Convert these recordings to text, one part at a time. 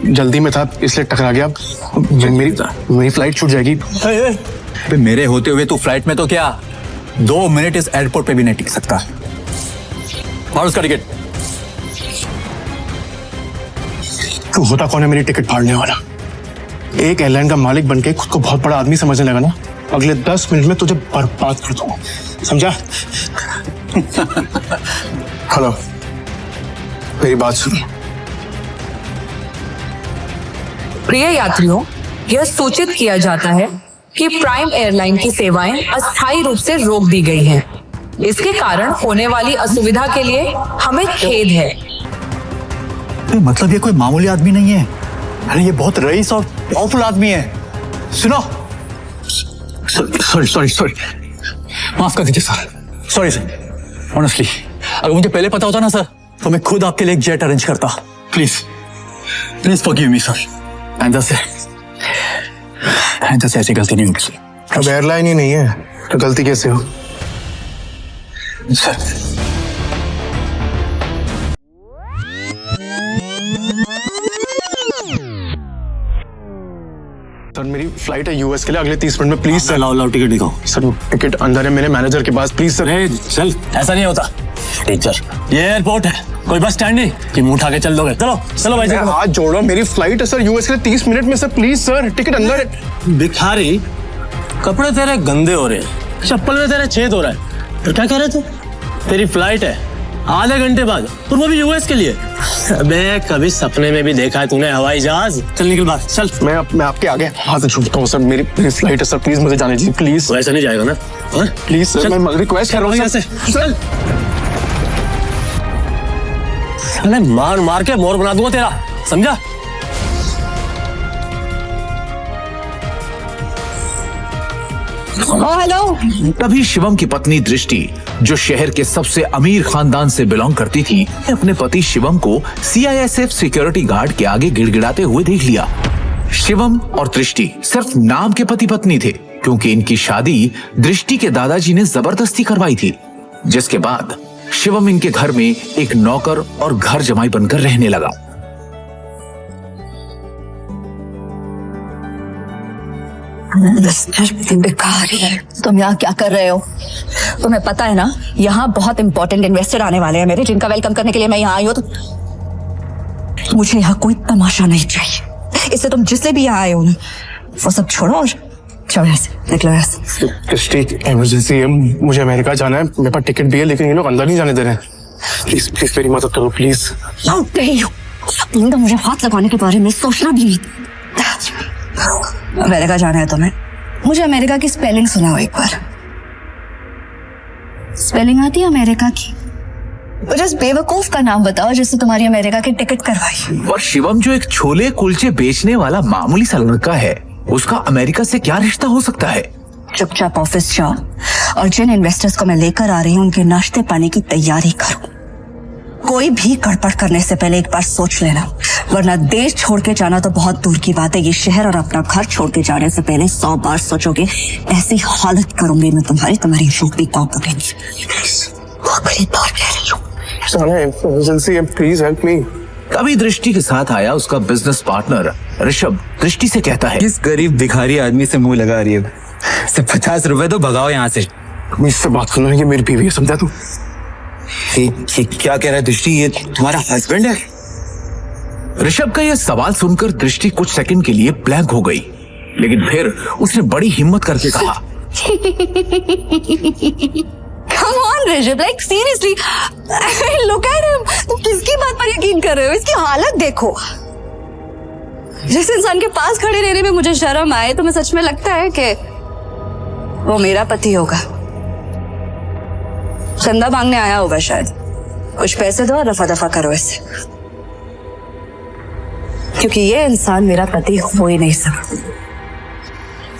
जल्दी में था इसलिए टकरा गया। मेरी फ्लाइट छूट जाएगी। मेरे होते हुए तू फ्लाइट में तो क्या 2 मिनट इस एयरपोर्ट पे भी नहीं टिक सकता। और उसका टिकट तू होता कौन है मेरी टिकट फाड़ने वाला? एक एयरलाइन का मालिक बनके खुद को बहुत बड़ा आदमी समझने लगा ना, अगले 10 मिनट में तुझे बर्बाद कर दूंगा, समझा? हेलो, मेरी बात सुनो। प्रिय यात्रियों, यह सूचित किया जाता है कि प्राइम एयरलाइन की सेवाएं अस्थायी रूप से रोक दी गई हैं। इसके कारण होने वाली असुविधा के लिए हमें खेद है। मतलब ये कोई मामूली आदमी नहीं है, अरे ये बहुत रईस और पावरफुल आदमी है। सुनो, सॉरी, माफ कर दीजिए सर। सॉरी सर, ऑनेस्टली अगर मुझे पहले पता होता ना सर, तो मैं खुद आपके लिए एक जेट अरेंज करता। Please forgive me sir. आइंदा से ऐसी गलती नहीं होगी सर। अब एयरलाइन ही नहीं है तो गलती कैसे हो सर? सर मेरी फ्लाइट है यूएस के लिए अगले 30 मिनट में, प्लीज सर। लाओ टिकट दिखाओ सर वो टिकट अंदर है मेरे मैनेजर के पास, प्लीज सर। चल, ऐसा नहीं होता टीचर, ये एयरपोर्ट है, कोई बस स्टैंड नहीं कि मुंह उठा के चल दोगे। चलो भाई, हाथ जोड़ो, मेरी फ्लाइट है सर यूएस के लिए 30 मिनट में सर, प्लीज सर। टिकट अंदर है। भिखारी, कपड़े तेरे गंदे हो रहे हैं, चप्पल में तेरे छेद हो रहा है, तो क्या कह रहे थे? तेरी फ्लाइट है आधे घंटे बाद, और वो भी यूएस के लिए। अबे कभी सपने में भी देखा है तूने हवाई जहाज? चल निकल बाहर, चल। मैं आपके आगे हाथ जोड़ता हूँ सर, मेरी फ्लाइट है सर, प्लीज मुझे जाने दीजिए प्लीज। तो ऐसा नहीं जाएगा ना? प्लीज सर, मैं रिक्वेस्ट कर रहा हूँ यहाँ से चल। अरे मार के मोर बना दूंगा तेरा, समझा? हेलो। तभी शिवम की पत्नी दृष्टि, जो शहर के सबसे अमीर खानदान से बिलोंग करती थी, अपने पति शिवम को सीआईएसएफ सिक्योरिटी गार्ड के आगे गिड़गिड़ाते हुए देख लिया। शिवम और दृष्टि सिर्फ नाम के पति पत्नी थे, क्योंकि इनकी शादी दृष्टि के दादाजी ने जबरदस्ती करवाई थी, जिसके बाद शिवम इनके घर में एक नौकर और घर जमाई बनकर रहने लगा। तुम यहाँ क्या कर रहे हो? तुम्हें पता है ना, यहाँ बहुत इंपॉर्टेंट इन्वेस्टर आने वाले हैं मेरे, जिनका वेलकम करने के लिए मैं यहाँ आई हूँ। तो मुझे यहाँ कोई तमाशा नहीं चाहिए, इससे तुम जिससे भी यहाँ आए हो ना, वो सब छोड़ो और चलो ऐसे निकलो ऐसे। इमरजेंसी है, मुझे अमेरिका जाना है, मेरे पास टिकट भी है, लेकिन ये लोग अंदर नहीं जाने दे रहे हैं। प्लीज मेरी मदद करो प्लीज। तुम तो मुझे हाथ लगाने के बारे में सोचना भी नहीं। अमेरिका जाना है तुम्हें? मुझे अमेरिका की स्पेलिंग सुनाओ एक बार। स्पेलिंग आती है अमेरिका की? मुझे इस बेवकूफ का नाम बताओ जिससे तुम्हारी अमेरिका की टिकट करवाई। और शिवम जो एक छोले कुलचे बेचने वाला मामूली सा लड़का है, उसका अमेरिका से क्या रिश्ता हो सकता है? चुपचाप ऑफिस जाओ और जिन इन्वेस्टर्स को मैं लेकर आ रही हूँ उनके नाश्ते पानी की तैयारी करो। कोई भी गड़बड़ करने से पहले एक बार सोच लेना, वरना देश छोड़ के जाना तो बहुत दूर की बात है, ये शहर और अपना घर छोड़ के जाने से पहले 100 बार सोचोगे। ऐसी हालत करूंगी मैं तुम्हारी रोटी काट दूंगी। इमरजेंसी है, प्लीज हेल्प मी। तभी दृष्टि के साथ आया उसका बिजनेस पार्टनर ऋषभ। दृष्टि से कहता है, किस गरीब भिखारी आदमी से मुंह लगा रही है? सिर्फ 50 रुपए तो भगाओ यहाँ से। इससे बात करना, ये मेरी बीवी है, समझा तू? ये क्या कह रहा है दृष्टि, ये तुम्हारा हस्बैंड है? ऋषभ का यह सवाल सुनकर दृष्टि कुछ सेकंड के लिए ब्लैंक हो गई, लेकिन फिर उसने बड़ी हिम्मत करके कहा, Come on Rishabh, like seriously, look at him. तुम किसकी बात पर यकीन कर रहे हो? इसकी हालत देखो। जिस इंसान के पास खड़े रहने में मुझे शर्म आए, तुम्हें सच में लगता है कि वो मेरा पति होगा? चंदा मांगने आया होगा शायद। कुछ पैसे दो और रफा दफा करो इससे, क्योंकि ये इंसान मेरा पति हो ही नहीं सकता।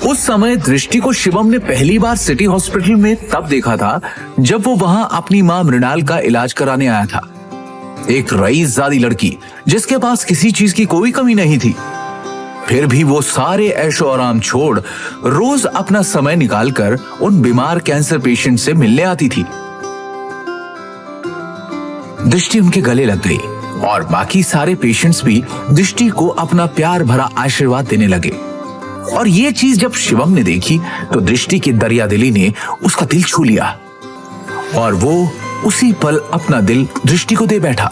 उस समय दृष्टि को शिवम ने पहली बार सिटी हॉस्पिटल में तब देखा था जब वो वहां अपनी मां मृणाल का इलाज कराने आया था। एक रईसजादी लड़की जिसके पास किसी चीज की कोई कमी नहीं थी, फिर भी वो सारे ऐशो आराम छोड़ रोज अपना समय निकालकर उन बीमार कैंसर पेशेंट से मिलने आती थी। दृष्टि उनके गले लग गई और बाकी सारे पेशेंट्स भी दृष्टि को अपना प्यार भरा आशीर्वाद देने लगे। और ये चीज जब शिवम ने देखी तो दृष्टि की दरियादिली ने उसका दिल छू लिया और वो उसी पल अपना दिल दृष्टि को दे बैठा।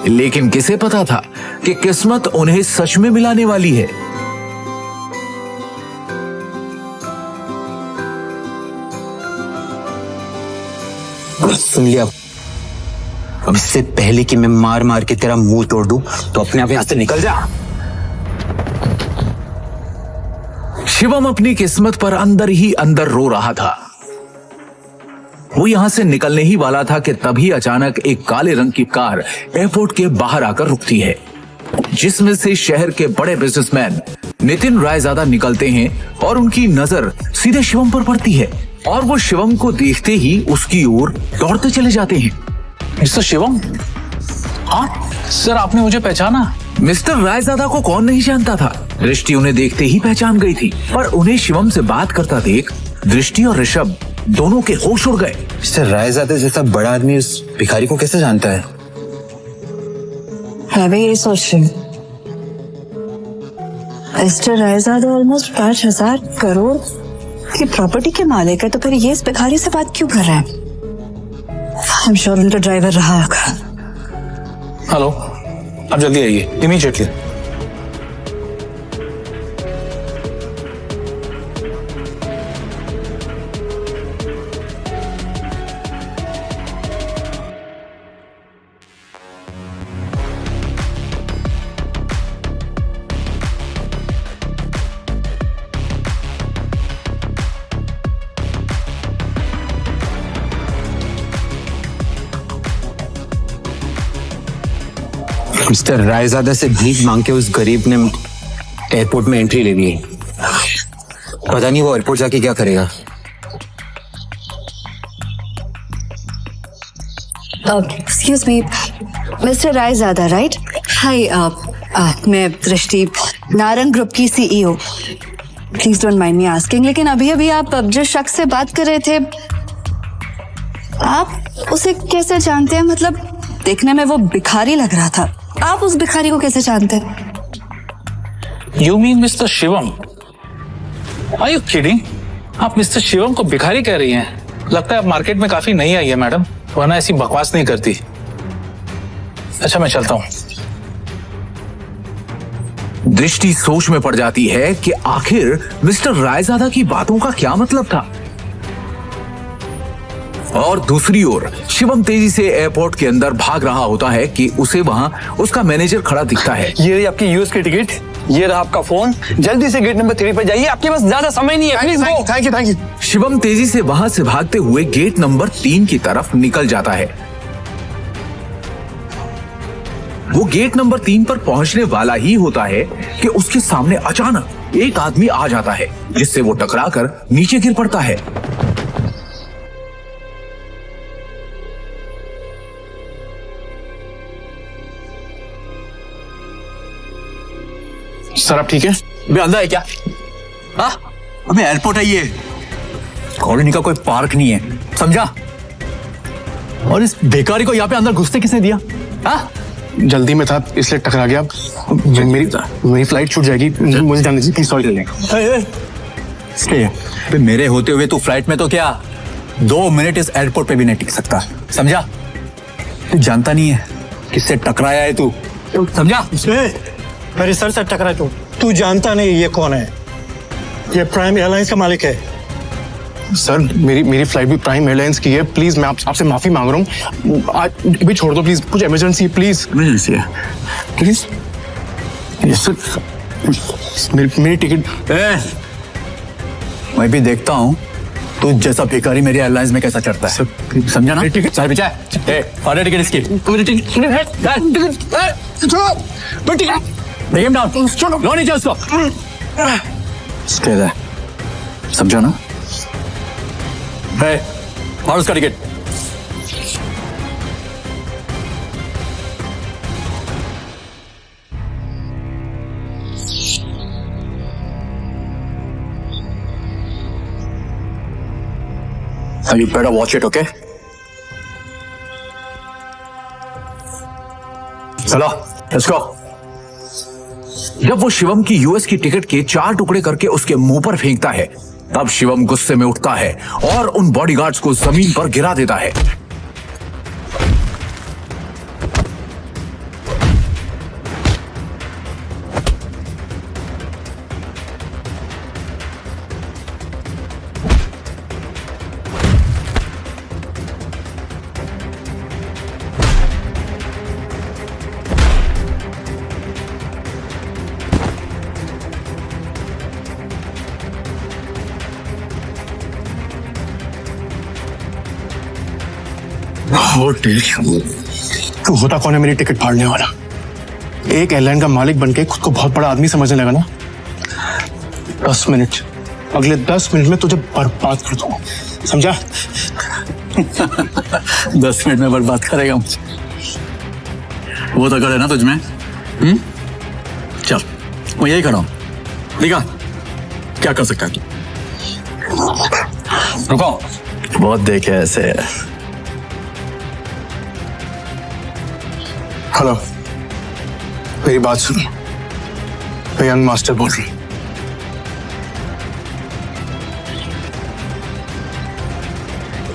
लेकिन किसे पता था कि किस्मत उन्हें सच में मिलाने वाली है। सुन लिया, अब इससे पहले कि मैं मार मार के तेरा मुंह तोड़ दूं तो अपने आप यहां से निकल जा। शिवम अपनी किस्मत पर अंदर ही अंदर रो रहा था। वो यहां से निकलने ही वाला था कि तभी अचानक एक काले रंग की कार एयरपोर्ट के बाहर आकर रुकती है, जिसमें से शहर के बड़े बिजनेसमैन नितिन रायजादा निकलते हैं और उनकी नजर सीधे शिवम पर पड़ती है और वो शिवम को देखते ही उसकी ओर दौड़ते चले जाते हैं। मिस्टर शिवम, हाँ सर, आपने मुझे पहचाना? मिस्टर रायजादा को कौन नहीं जानता था। दृष्टि उन्हें देखते ही पहचान गई थी, पर उन्हें शिवम से बात करता देख दृष्टि और ऋषभ दोनों के होश उड़ गए। मिस्टर रायजादे जैसा बड़ा आदमी उस भिखारी को कैसे जानता है? मैं भी यही सोच रही हूँ। मिस्टर रायजादा ऑलमोस्ट 5,000 करोड़ की प्रॉपर्टी के मालिक है, तो फिर ये इस भिखारी से बात क्यों कर रहे हैं? आई एम श्योर उनका ड्राइवर रहा होगा। हेलो, आप जल्दी आइए, इमीडिएटली। मिस्टर रायजादा से भीख मांग के उस गरीब ने एयरपोर्ट में एंट्री ले ली है। पता नहीं वो एयरपोर्ट जाके क्या करेगा। Excuse me, mister Raizada, right? Hi, मैं दृष्टि, नारंग ग्रुप की CEO. Please don't mind me asking, लेकिन अभी अभी आप जिस शख्स से बात कर रहे थे, आप उसे कैसे जानते हैं? मतलब देखने में वो भिखारी लग रहा था, आप उस भिखारी को कैसे जानते हैं? You mean mister Shivam? Are you kidding? आप मिस्टर शिवम को भिखारी कह रही हैं? लगता है आप मार्केट में काफी नई आई है मैडम, वरना ऐसी बकवास नहीं करती। अच्छा, मैं चलता हूं। दृष्टि सोच में पड़ जाती है कि आखिर मिस्टर रायजादा की बातों का क्या मतलब था। और दूसरी ओर शिवम तेजी से एयरपोर्ट के अंदर भाग रहा होता है कि उसे वहां उसका मैनेजर खड़ा दिखता है। ये रही आपकी यूएस की टिकट, ये रहा आपका फोन, जल्दी से गेट नंबर 3 पर जाइए, आपके पास ज्यादा समय नहीं है, please go. Thank you. Shivam तेजी से वहां से भागते हुए गेट नंबर 3 की तरफ निकल जाता है। वो गेट नंबर 3 पर पहुंचने वाला ही होता है कि उसके सामने अचानक एक आदमी आ जाता है, जिससे वो टकराकर नीचे गिर पड़ता है। सर आप ठीक है? अबे अंधा है क्या? हाँ, अबे एयरपोर्ट है ये, कॉलोनी का कोई पार्क नहीं है, समझा? और इस बेकारी को यहाँ पे अंदर घुसने किसने दिया? हाँ, जल्दी में था इसलिए टकरा गया। मेरी फ्लाइट छूट जाएगी, मुझे जाने दीजिए प्लीज। सॉरी। अबे मेरे होते हुए तू फ्लाइट में तो क्या 2 मिनट इस एयरपोर्ट पे भी नहीं टिक सकता, समझा? तू जानता नहीं है किससे टकराया है तू, समझा? मेरे सर से टकरा तू जानता नहीं ये कौन है? ये प्राइम एयरलाइंस का मालिक है। सर मेरी फ्लाइट भी प्राइम एयरलाइंस की है, प्लीज मैं आपसे माफी मांग रहा हूँ, आज भी छोड़ दो प्लीज, कुछ इमरजेंसी है प्लीज। इमरजेंसी है प्लीज? यस सर, मेरी टिकट। मैं भी देखता हूँ तू जैसा भिखारी मेरी एयरलाइंस में कैसा चढ़ता है, समझा ना? टिकट सारे पीछे फाड़े टिकट इसकी। Take him down. लो नीचे उसको। Stay there. समझा ना? Hey, और उसका ticket. You better watch it, okay? चलो लेट्स गो। जब वो शिवम की यूएस की टिकट के 4 टुकड़े करके उसके मुंह पर फेंकता है, तब शिवम गुस्से में उठता है और उन बॉडीगार्ड्स को जमीन पर गिरा देता है। तू होता कौन है मेरी टिकट फाड़ने वाला? एक एयरलाइन का मालिक बनके खुद को बहुत बड़ा आदमी समझने लगा ना? 10 मिनट, अगले 10 मिनट में तुझे बर्बाद कर दूंगा, समझा? 10 मिनट में बर्बाद करेगा मुझे। वो तो करे ना तुझ में। चल मैं यही खड़ा हूं, दिखा क्या कर सकता है तू। रुको, बहुत देखे ऐसे। हेलो, मेरी बात सुनो। मैं यंग मास्टर बोल रहा हूं।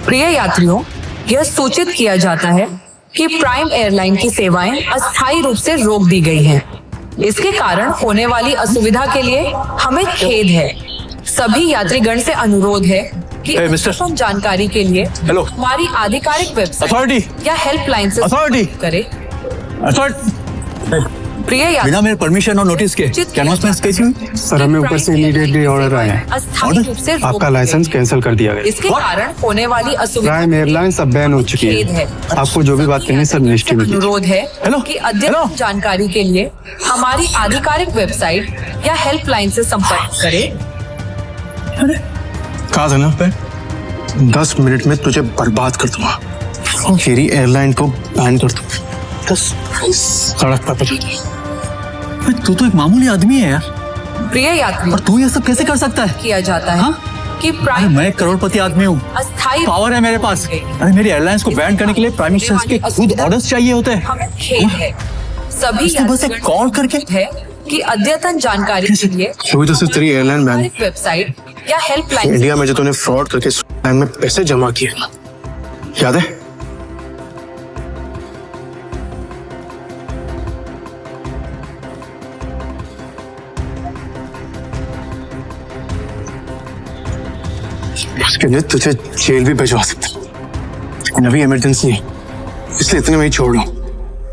प्रिय यात्रियों, यह सूचित किया जाता है कि प्राइम एयरलाइन की सेवाएं अस्थायी रूप से रोक दी गई हैं। इसके कारण होने वाली असुविधा के लिए हमें खेद है। सभी यात्रीगण से अनुरोध है कि Hey, mister. अद्यतन जानकारी के लिए Hello. हमारी आधिकारिक वेबसाइट Authority. या हेल्पलाइन से Authority. संपर्क करें। प्रिय बिना यात्रियों, मेरे परमिशन और नोटिस के कैनवास कैसी हुई? सर, हमें ऊपर से immediately order आया है। अस्थायी रूप से रोक आपका दी लाइसेंस गई। कैंसिल कर दिया गया। इसके कारण होने वाली असुविधा प्राइम एयरलाइंस अब बैन हो चुकी खेद है। है। आपको जो भी बात करनी है सब मिनिस्ट्री में कीजिए। अनुरोध है हेलो, कि अद्यतन हेलो। जानकारी के लिए हमारी आधिकारिक वेबसाइट या हेल्पलाइन से संपर्क करें। कहा था ना, 10 मिनट में तुझे बर्बाद कर दूंगा। मेरी एयरलाइन को बैन कर दूंगा। 10 सड़क पर पहुंचा दे। तू तो एक मामूली आदमी है यार, प्रिय यात्रियों, और तू ये सब कैसे कर सकता है? किया जाता है कि अरे प्राइम मैं एक करोड़पति आदमी हूँ, अस्थायी पावर है मेरे पास। अरे मेरी एयरलाइंस को बैन करने के लिए प्राइम मिनिस्टर के खुद ऑर्डर्स चाहिए होते हैं। हमें खेद है। सभी इसने बस एक यात्रीगण कॉल करके है कि अद्यतन जानकारी के लिए अभी तो सिर्फ तेरी एयरलाइन बैन। आधिकारिक वेबसाइट या हेल्पलाइन इंडिया में जो तूने फ्रॉड करके एयरलाइन में पैसे जमा किए ना, याद है? उसके लिए तुझे जेल भी भिजवा सकता हूं। लेकिन अभी इमरजेंसी है, इसलिए इतने में ही छोड़ रहा हूं।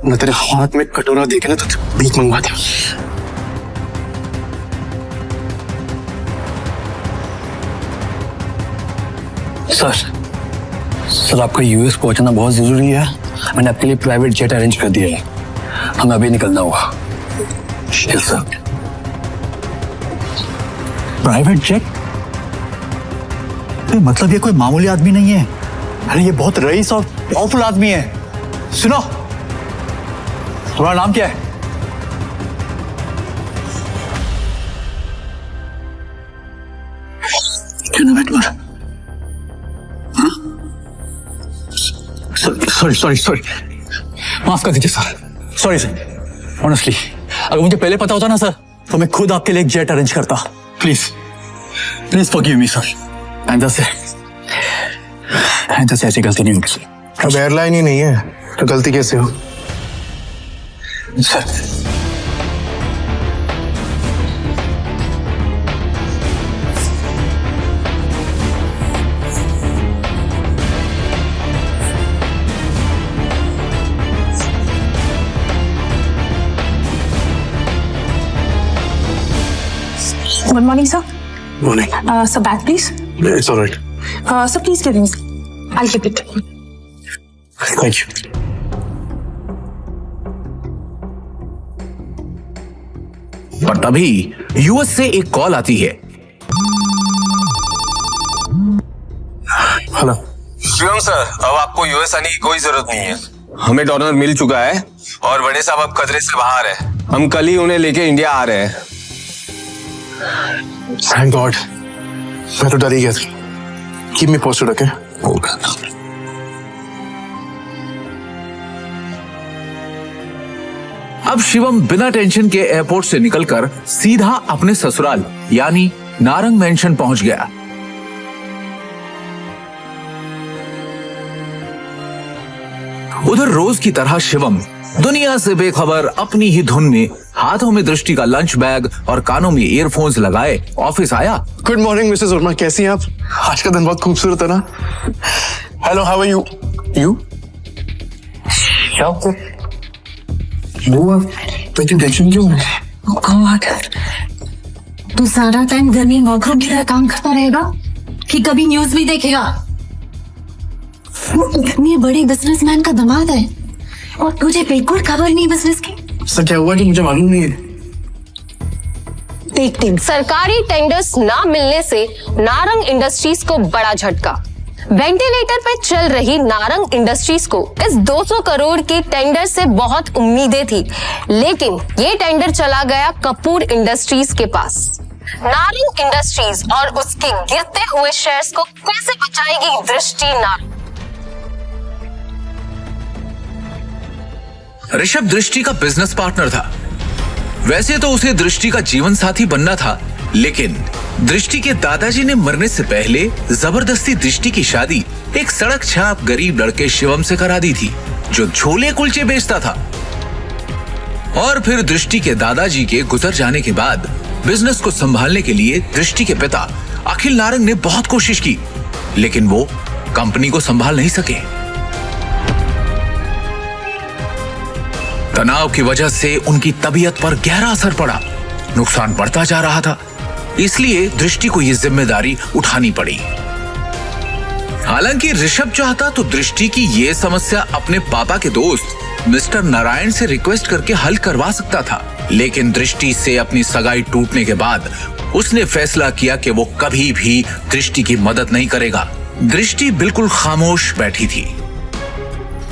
न तेरे हाथ में कटोरा देखे ना तो भीख मंगवा दे। सर आपका यूएस पहुंचना बहुत जरूरी है। मैंने आपके लिए प्राइवेट जेट अरेंज कर दिया है, हमें अभी निकलना होगा। Yes sir. Private jet? मतलब ये कोई मामूली आदमी नहीं है। अरे ये बहुत रईस और पावरफुल आदमी है। सुनो, तुम्हारा नाम क्या है? सॉरी माफ कर दीजिए सर। सॉरी सर, ऑनेस्टली अगर मुझे पहले पता होता ना सर, तो मैं खुद आपके लिए एक जेट अरेंज करता। Please forgive me sir. And से ऐसी गलती नहीं होगी सर। अब एयरलाइन ही नहीं है तो गलती कैसे हो? Sir Good morning, sir. Morning. Sir, bag, please. It's all right. Sir, please give me. I'll keep it. Thank you. पर तभी यूएस से एक कॉल आती है। हेलो। शिवम सर, अब आपको यूएस आने की कोई जरूरत नहीं है। हमें डोनर मिल चुका है और बड़े साहब अब खतरे से बाहर है। हम कल ही उन्हें लेके इंडिया आ रहे हैं। Thank God. मैं तो डर ही गया था। Keep me posted, okay? अब शिवम बिना टेंशन के एयरपोर्ट से निकलकर सीधा अपने ससुराल यानी नारंग मेंशन पहुंच गया। उधर रोज की तरह शिवम दुनिया से बेखबर अपनी ही धुन में हाथों में दृष्टि का लंच बैग और कानों में ईयरफोन्स लगाए ऑफिस आया। गुड मॉर्निंग मिसेस वर्मा, कैसी हैं आप? आज का दिन बहुत खूबसूरत है ना? Hello, how are you? You तो टेंशन क्यों है? तू सारा टाइम घर में नौकरों की तरह काम करता रहेगा कि कभी न्यूज भी देखेगा? वो इतने बड़े बिजनेसमैन का दामाद है और तुझे बिल्कुल खबर नहीं बिजनेस की। सर क्या हुआ कि मुझे मालूम नहीं है। देखते सरकारी टेंडर्स ना मिलने से नारंग इंडस्ट्रीज को बड़ा झटका। वेंटिलेटर पे चल रही नारंग इंडस्ट्रीज को इस 200 करोड़ के टेंडर से बहुत उम्मीदें थी, लेकिन ये टेंडर चला गया कपूर इंडस्ट्रीज के पास। नारंग इंडस्ट्रीज और उसके गिरते हुए शेयर्स को कैसे बचाएगी दृष्टि नारंग? ऋषभ दृष्टि का बिजनेस पार्टनर था। वैसे तो उसे दृष्टि का जीवन साथी बनना था, लेकिन दृष्टि के दादाजी ने मरने से पहले जबरदस्ती दृष्टि की शादी एक सड़क छाप गरीब लड़के शिवम से करा दी थी, जो छोले कुलचे बेचता था। और फिर दृष्टि के दादाजी के गुजर जाने के बाद बिजनेस को संभालने के लिए दृष्टि के पिता अखिल नारंग ने बहुत कोशिश की, लेकिन वो कंपनी को संभाल नहीं सके। तनाव की वजह से उनकी तबीयत पर गहरा असर पड़ा, नुकसान बढ़ता जा रहा था, इसलिए दृष्टि को यह जिम्मेदारी उठानी पड़ी। हालांकि ऋषभ चाहता तो दृष्टि की यह समस्या अपने पापा के दोस्त मिस्टर नारायण से रिक्वेस्ट करके हल करवा सकता था, लेकिन दृष्टि से अपनी सगाई टूटने के बाद उसने फैसला किया कि वो कभी भी दृष्टि की मदद नहीं करेगा। दृष्टि बिल्कुल खामोश बैठी थी।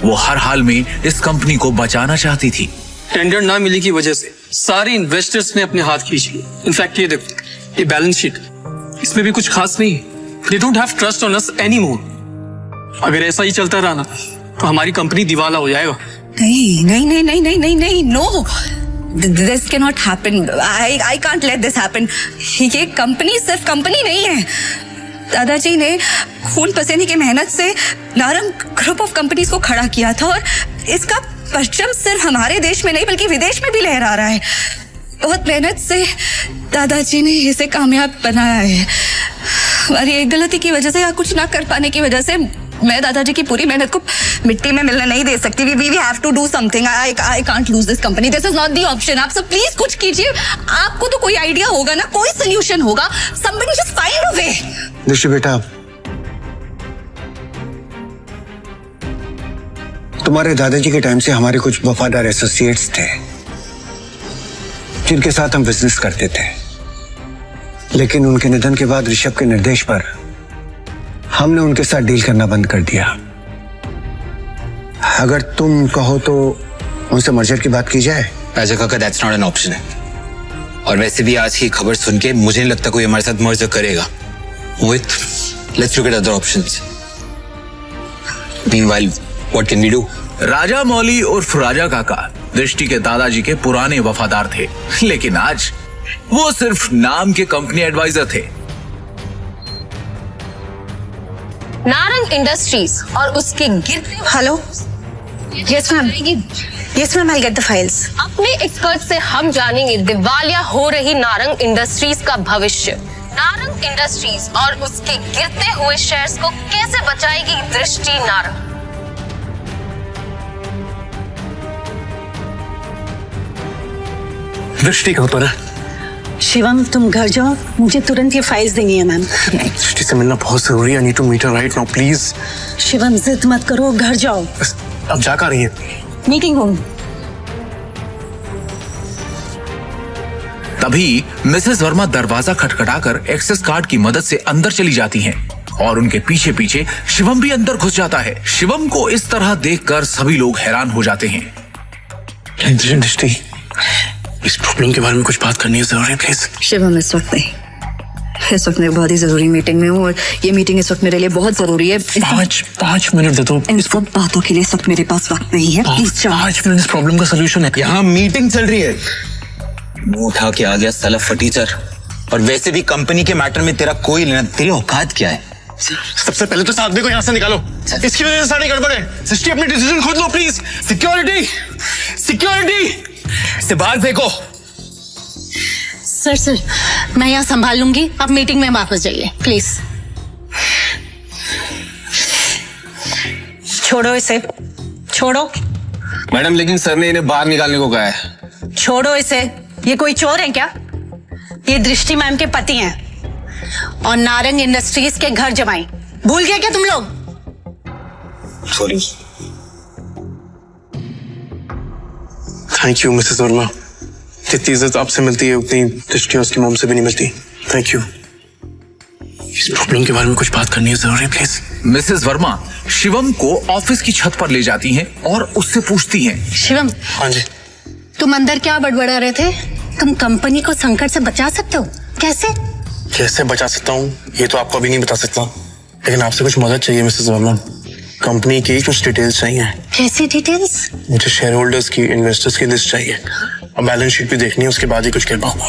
वो हर हाल में इस कंपनी को बचाना चाहती थी। टेंडर ना मिलने की वजह से सारे इन्वेस्टर्स ने अपने हाथ खींच लिए। इनफैक्ट ये देखो, ये बैलेंस शीट, इसमें भी कुछ खास नहीं है। They don't have trust on us anymore. अगर ऐसा ही चलता रहा ना तो हमारी कंपनी दिवाला हो जाएगा। नहीं नहीं नहीं नहीं नहीं नहीं नहीं, no, this can not happen. I can't let this happen. ये कंपनी सिर्फ कंपनी नहीं है। दादाजी ने खून पसीने की मेहनत से नारंग ग्रुप ऑफ कंपनीज को खड़ा किया था और इसका परचम सिर्फ हमारे देश में नहीं बल्कि विदेश में भी लहरा रहा है। बहुत मेहनत से दादाजी ने इसे कामयाब बनाया है। हमारी एक गलती की वजह से या कुछ ना कर पाने की वजह से मैं दादाजी की पूरी मेहनत को मिट्टी में मिलने नहीं दे सकती। We have to do something. I can't lose this company. This is not the option. आप सब प्लीज कुछ कीजिए। आपको तो कोई आइडिया होगा ना, कोई सोल्यूशन होगा। समबडी जस्ट फाइंड अ वे। दृष्टि बेटा, तुम्हारे दादाजी के टाइम से हमारे कुछ वफादार एसोसिएट्स थे जिनके साथ हम बिजनेस करते थे, लेकिन उनके निधन के बाद ऋषभ के निर्देश पर हमने उनके साथ डील करना बंद कर दिया। अगर तुम कहो तो उनसे मर्जर की बात की जाए। राजा काका, दैट्स नॉट एन ऑप्शन है। और वैसे भी आज की खबर सुन के मुझे नहीं लगता कोई हमारे साथ मर्जर करेगा। Mohit, let's look at other options. Meanwhile, what can we do? Raja Mouli उर्फ राजा काका दृष्टि के दादाजी के पुराने वफादार थे, लेकिन आज वो सिर्फ नाम के कंपनी एडवाइजर थे। नारंग इंडस्ट्रीज और उसके गिरते। Hello, yes ma'am, yes ma'am, I get the files. अपने एक्सपर्ट से हम जानेंगे दिवालिया हो रही नारंग इंडस्ट्रीज का भविष्य। नारंग इंडस्ट्रीज और उसके गिरते हुए शेयर्स को कैसे बचाएगी दृष्टि नारंग? दृष्टि कहो तो ना। शिवम, तुम घर जाओ, मुझे तुरंत ये फाइल्स देनी है मैम। दृष्टि से मिलना बहुत जरूरी है। I need to meet her right now, please. Shivam, जिद मत करो, घर जाओ। अब जा कर रही है। Meeting room. तभी मिसेस वर्मा दरवाजा खटखटाकर एक्सेस कार्ड की मदद से अंदर चली जाती हैं और उनके पीछे पीछे शिवम भी अंदर घुस जाता है। शिवम को इस तरह देखकर सभी लोग हैरान हो जाते हैं। दृष्टि, इस प्रॉब्लम के बारे में कुछ बात करनी है जरूरी, प्लीज। शिवम, इस वक्त नहीं। इस वक्त मैं बहुत ही जरूरी मीटिंग में हूँ और ये मीटिंग इस वक्त मेरे लिए बहुत जरूरी है। 5 मिनट दे दो। इन सब बातों के लिए इस वक्त मेरे पास वक्त नहीं है। प्लीज 5 मिनट इस प्रॉब्लम का सोल्यूशन है। यहाँ मीटिंग चल रही है। मुंह उठा के आ गया साला फटीचर। और वैसे भी कंपनी के मैटर में तेरा कोई लेना, तेरी औकात क्या है? सबसे पहले तो इस आदमी को यहाँ से निकालो। इसकी वजह से सारी गड़बड़ है। सृष्टि अपनी डिसीजन खुद लो प्लीज। सिक्योरिटी से बाहर फेंको। सर मैं यहाँ संभाल लूंगी, आप मीटिंग में वापस जाइए प्लीज। छोड़ो इसे, छोड़ो। मैडम लेकिन सर ने इन्हें बाहर निकालने को कहा है। छोड़ो इसे, ये कोई चोर है क्या? ये दृष्टि मैम के पति हैं और नारंग इंडस्ट्रीज के घर जमाई। भूल गए क्या तुम लोग? Sorry. Thank you Mrs Verma. जितनी इज्जत आपसे मिलती है उतनी दृष्टि उसकी मॉम से भी नहीं मिलती। Thank you. इस प्रॉब्लम के बारे में कुछ बात करनी है जरूरी, प्लीज। मिसेस वर्मा शिवम को ऑफिस की छत पर ले जाती हैं और उससे पूछती हैं। शिवम, हाँ जी। तुम अंदर क्या बड़बड़ा रहे थे? तुम कंपनी को संकट से बचा सकते हो, कैसे? कैसे बचा सकता हूँ ये तो आपको अभी नहीं बता सकता, लेकिन आपसे कुछ मदद चाहिए मिसेस वर्मा। कंपनी की कुछ डिटेल्स चाहिए। कैसी डिटेल्स? मुझे शेयर होल्डर्स की, इन्वेस्टर्स की लिस्ट चाहिए और बैलेंस शीट भी देखनी है, उसके बाद ही कुछ कह पाऊंगा।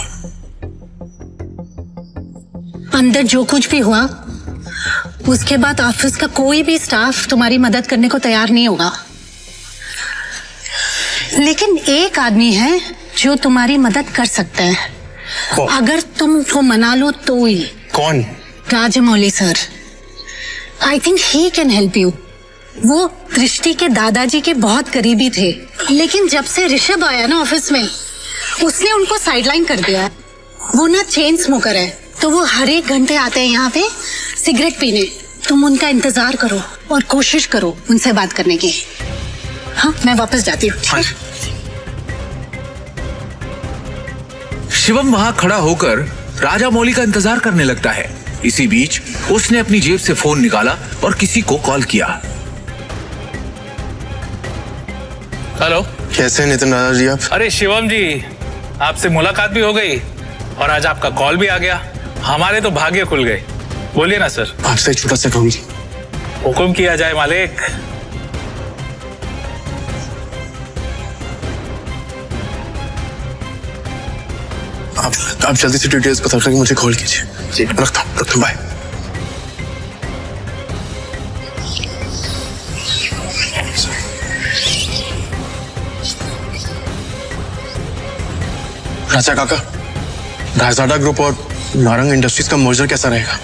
अंदर जो कुछ भी हुआ उसके बाद ऑफिस का कोई भी स्टाफ तुम्हारी मदद करने को तैयार नहीं होगा, लेकिन एक आदमी है जो तुम्हारी मदद कर सकता है अगर तुम उसको मना लो तो ही। कौन? Rajamouli sir. I think he can help you. वो दृष्टि के दादाजी के बहुत करीबी थे, लेकिन जब से ऋषभ आया ना ऑफिस में, उसने उनको साइडलाइन कर दिया। वो ना चेन स्मोकर है, तो वो हर एक घंटे आते हैं यहाँ पे सिगरेट पीने। तुम उनका इंतजार करो और कोशिश करो उनसे बात करने की। हाँ, मैं वापस जाती हूँ। शिवम वहां खड़ा होकर राजा मौली का इंतजार करने लगता है। इसी बीच उसने अपनी जेब से फोन निकाला और किसी को कॉल किया। हेलो, कैसे हैं नितिन राजा जी आप? अरे शिवम जी, आपसे मुलाकात भी हो गई और आज आपका कॉल भी आ गया। हमारे तो भाग्य खुल गए। बोलिए ना सर। आपसे एक छोटा सा काम। हुक्म किया जाए मालिक। आप जल्दी से डिटेल्स बता कर मुझे कॉल कीजिए। जी रखता हूँ, बाय। राजा काका, रायजादा ग्रुप और नारंग इंडस्ट्रीज का मर्जर कैसा रहेगा?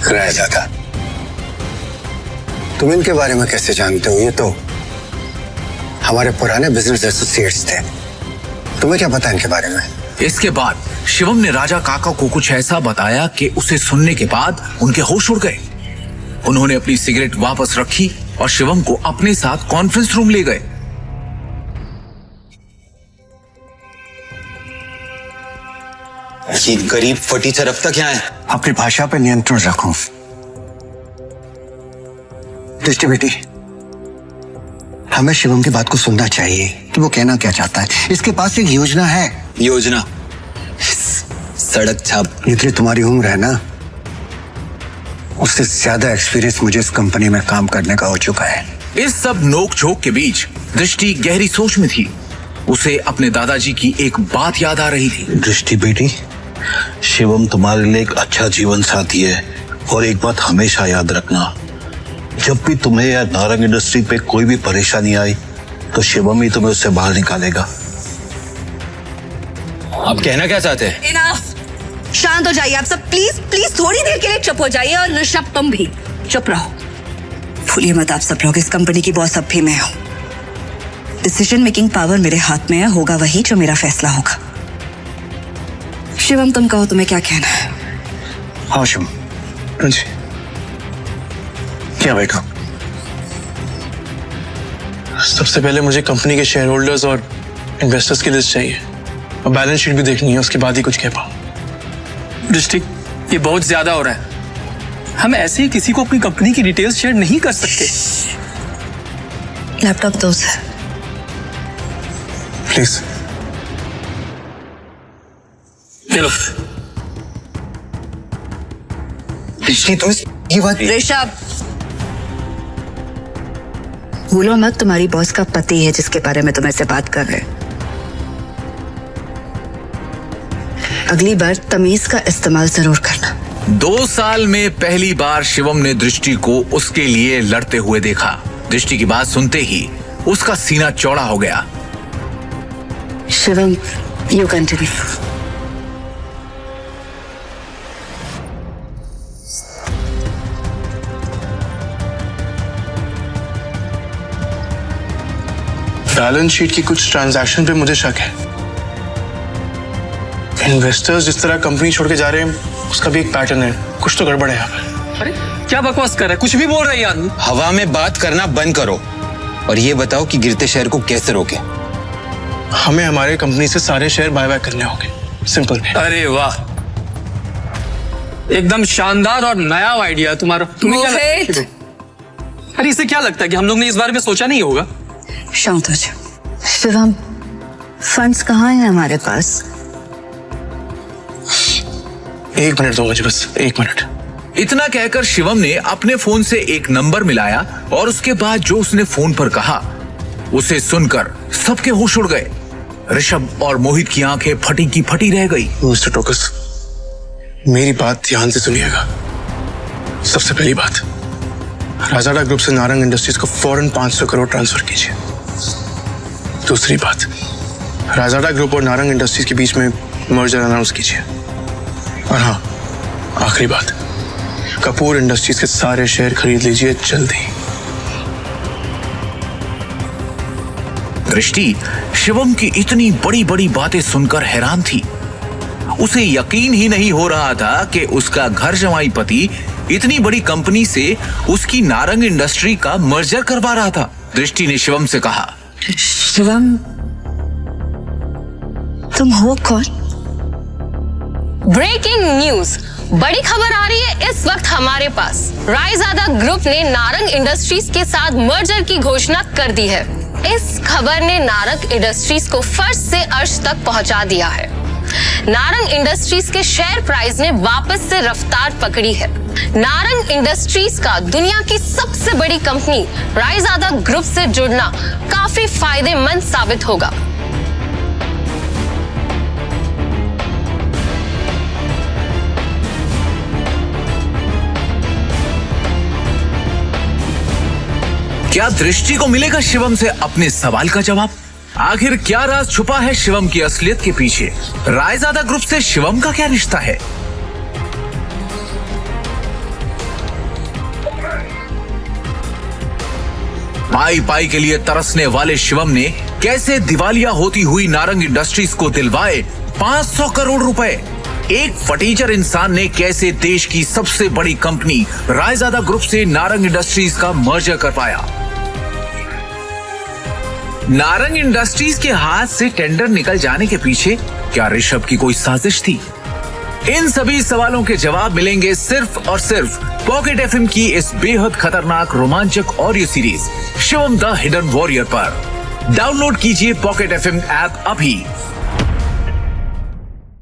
रायजादा, तुम इनके बारे में कैसे जानते हो? ये तो हमारे पुराने बिजनेस एसोसिएट्स थे। तुम्हें क्या पता इनके बारे में? इसके बाद शिवम ने राजा काका को कुछ ऐसा बताया कि उसे सुनने के बाद उनके होश उड़ गए। उन्होंने अपनी सिगरेट वापस रखी और शिवम को अपने साथ कॉन्फ्रेंस रूम ले गए। ये गरीब फटीचर अब तक यहाँ है। अपनी भाषा पे नियंत्रण रखो। दृष्टि बेटी, हमें शिवम की बात को सुनना चाहिए कि वो कहना क्या चाहता है। इसके पास एक योजना है। योजना? सड़क छाप। जितनी तुम्हारी उम्र है ना, उससे ज्यादा एक्सपीरियंस मुझे इस कंपनी में काम करने का हो चुका है। इस सब नोक झोंक के बीच दृष्टि गहरी सोच में थी। उसे अपने दादाजी की एक बात याद आ रही थी। दृष्टि बेटी, शिवम तुम्हारे लिए एक अच्छा जीवन साथी है और एक बात हमेशा याद रखना, जब भी तुम्हें या नारंग इंडस्ट्री पे कोई भी परेशानी आई तो शिवम ही तुम्हें उससे बाहर निकालेगा। आप कहना क्या चाहते हैं? इनफ। शांत हो जाइए आप सब, प्लीज प्लीज थोड़ी देर के लिए चुप हो जाइए। और ऋषभ तुम भी चुप रहो। भूलिए मत आप सब लोग, इस कंपनी की बॉस अब भी मैं हूं। डिसीजन मेकिंग पावर मेरे हाथ में है, होगा वही जो मेरा फैसला होगा। शिवम तुम कहो, तुम्हें क्या कहना है? हाँ शिवम। हाँ जी। क्या बैठो? सबसे पहले मुझे कंपनी के शेयर होल्डर्स और इन्वेस्टर्स की लिस्ट चाहिए और बैलेंस शीट भी देखनी है, उसके बाद ही कुछ कह पाऊं। दृष्टि, ये बहुत ज्यादा हो रहा है। हम ऐसे ही किसी को अपनी कंपनी की डिटेल्स शेयर नहीं कर सकते। लैपटॉप दो सर। प्लीज। चलो दृष्टि तुम ये बात ऋषभ, भूलो मत तुम्हारी बॉस का पति है जिसके बारे में तुम ऐसे बात कर रहे। अगली बार तमीज का इस्तेमाल जरूर करना। 2 साल में पहली बार शिवम ने दृष्टि को उसके लिए लड़ते हुए देखा। दृष्टि की बात सुनते ही उसका सीना चौड़ा हो गया। Shivam, you continue. Balance sheet की कुछ ट्रांजैक्शन पे मुझे शक है। इन्वेस्टर्स जिस तरह कंपनी छोड़ के जा रहे हैं उसका भी एक पैटर्न है। कुछ तो गड़बड़ है यहाँ पर। अरे क्या बकवास कर रहा है, कुछ भी बोल रहा है ये आदमी। हवा में बात करना बंद करो और ये बताओ कि गिरते शहर को कैसे रोके। हमें हमारे कंपनी से सारे शेयर बायबैक करने होंगे, सिंपल। अरे वाह, एकदम शानदार और नया आइडिया तुम्हारा। तुम्हें क्या लगता है? अरे इसे क्या लगता है कि हम लोग ने इस बारे में सोचा नहीं होगा? शांत हो जाओ। शिवम, फंड्स कहाँ हैं हमारे पास? 1 मिनट दो मुझे, बस 1 मिनट। इतना कहकर शिवम ने अपने फोन से एक नंबर मिलाया और उसके बाद जो उसने फोन पर कहा उसे सुनकर सबके होश उड़ गए। ऋषभ और मोहित की आंखें फटी की फटी रह गई। मिस्टर टोकस, मेरी बात ध्यान से सुनिएगा। सबसे पहली बात, राजाडा ग्रुप से नारंग इंडस्ट्रीज को फौरन 500 करोड़ ट्रांसफर कीजिए। दूसरी बात, राजाडा ग्रुप और नारंग इंडस्ट्रीज के बीच में मर्जर अनाउंस कीजिए। और हाँ, आखिरी बात, कपूर इंडस्ट्रीज के सारे शेयर खरीद लीजिए जल्दी। दृष्टि शिवम की इतनी बड़ी बड़ी बातें सुनकर हैरान थी। उसे यकीन ही नहीं हो रहा था कि उसका घर जमाई पति इतनी बड़ी कंपनी से उसकी नारंग इंडस्ट्री का मर्जर करवा रहा था। दृष्टि ने शिवम से कहा, शिवम, तुम हो कौन? ब्रेकिंग न्यूज, बड़ी खबर आ रही है इस वक्त हमारे पास। रायजादा ग्रुप ने नारंग इंडस्ट्रीज के साथ मर्जर की घोषणा कर दी है। इस खबर ने नारंग इंडस्ट्रीज को फर्श से अर्श तक पहुंचा दिया है। नारंग इंडस्ट्रीज के शेयर प्राइस ने वापस से रफ्तार पकड़ी है। नारंग इंडस्ट्रीज का दुनिया की सबसे बड़ी कंपनी रायजादा ग्रुप से जुड़ना काफी फायदेमंद साबित होगा। क्या दृष्टि को मिलेगा शिवम से अपने सवाल का जवाब? आखिर क्या राज छुपा है शिवम की असलियत के पीछे? रायजादा ग्रुप से शिवम का क्या रिश्ता है? पाई पाई के लिए तरसने वाले शिवम ने कैसे दिवालिया होती हुई नारंग इंडस्ट्रीज को दिलवाए 500 करोड़ रुपए? एक फटीचर इंसान ने कैसे देश की सबसे बड़ी कंपनी रायजादा ग्रुप से नारंग इंडस्ट्रीज का मर्जर करवाया? नारंग इंडस्ट्रीज के हाथ से टेंडर निकल जाने के पीछे क्या ऋषभ की कोई साजिश थी? इन सभी सवालों के जवाब मिलेंगे सिर्फ और सिर्फ पॉकेट एफएम की इस बेहद खतरनाक रोमांचक audio series Shivam the hidden warrior पर। डाउनलोड कीजिए पॉकेट एफएम ऐप अभी